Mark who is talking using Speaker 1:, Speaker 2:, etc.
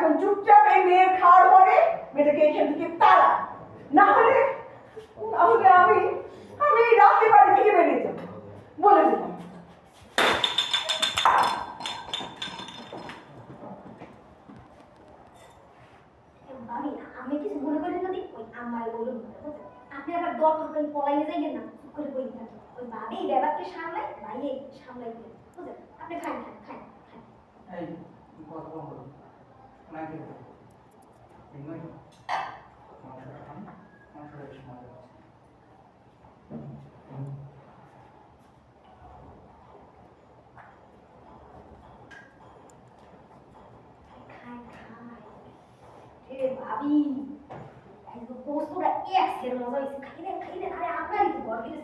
Speaker 1: এখন চুপচাপ এই মেয়ের খাওয়ার পরে মেয়েটাকে এখান থেকে তাড়া, না হলে আমি আমি এই রাতে বাড়ি থেকে বেরিয়ে যাবো বলে দিলাম।
Speaker 2: আমি কিছু মনে করি না, ওই আমার বলুন আপনি আবার দর তরকারি পলাইয়ে যাইয়েন না, চুপ করে বই থাকেন। ওই ভাবি ব্যাপারকে সামলাই, ভাইয়ে সামলাই দেন, বুঝলেন? আপনি খান খান খান খান।
Speaker 3: এই কথা বলো না, কি নয় মাংসটা খান, মাংসটা বেশ মজা আছে।
Speaker 2: খান খান রে ভাবি, এই বস্তুটা এক সের মজা হয়েছে, খাই দেন খাই দেন। আরে আপনারই তো ঘর গেলে